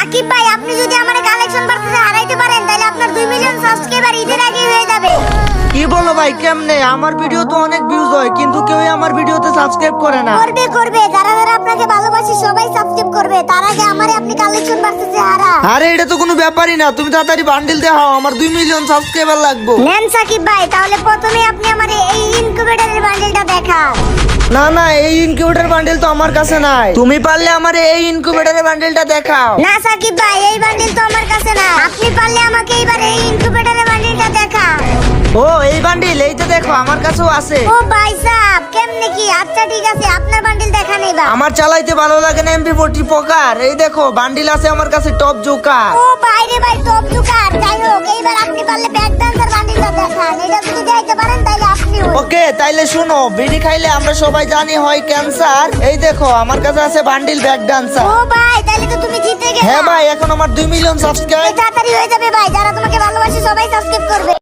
সাকিব ভাই আপনি যদি আমারে কালেকশন ভার্সেসে হারাইতে পারেন তাহলে আপনার 2 মিলিয়ন সাবস্ক্রাইবার ঈদের আগে হয়ে যাবে। কি বলো ভাই, কেমনে? আমার ভিডিও তো অনেক ভিউজ হয় কিন্তু কেউই আমার ভিডিওতে সাবস্ক্রাইব করে না। করবে যারা যারা আপনাকে ভালোবাসে সবাই সাবস্ক্রাইব করবে, তার আগে আমারে আপনি কালেকশন ভার্সেসে হারা। আরে এটা তো কোনো ব্যাপারই না, তুমি তাড়াতাড়ি বান্ডিল দেখাও, আমার 2 মিলিয়ন সাবস্ক্রাইবার লাগবে। নেন সাকিব ভাই, তাহলে প্রথমে আপনি আমারে এই ইনকিউবেটরের বান্ডেলটা দেখান। না না, এই ইনকিউবেটর বান্ডেল তো আমার কাছে নাই, তুমি পারলে আমার এই ইনকিউবেটরের বান্ডেলটা দেখাও। না সাকিব ভাই, এই বান্ডেল তো আমার কাছে না, আপনি পারলে আমাকে এইবার এই ইনকিউবেটরের বান্ডেলটা দেখান। ও এই বান্ডিল, এই তো দেখো আমার কাছেও আছে। ও ভাই সাহেব কেমনে কি? আচ্ছা ঠিক আছে, আপনার বান্ডেল দেখান এবার। আমার চালাইতে ভালো লাগে না MP40 পোকার, এই দেখো বান্ডিল আছে আমার কাছে টপ জোকার। ও বাইরে ভাই টপ জুকার, যাই হোক এইবার আপনি পারলে ব্যাক ডান্সার বান্ডেলটা দেখান, এটা যদি দেখাইতে পারেন তাহলে আপনি ওকে তাইলে শুনো, বিড়ি খাইলে আমরা সবাই জানি হয় ক্যান্সার, এই দেখো আমার কাছে আছে বান্ডিল ব্যাক ডান্সার। ও ভাই তাহলে তো তুমি জিতে গেলে। হ্যাঁ ভাই, এখন আমার 2 মিলিয়ন সাবস্ক্রাইব। তাড়াতাড়ি হয়ে যাবে ভাই, যারা তোমাকে ভালোবাসে সবাই সাবস্ক্রাইব করবে।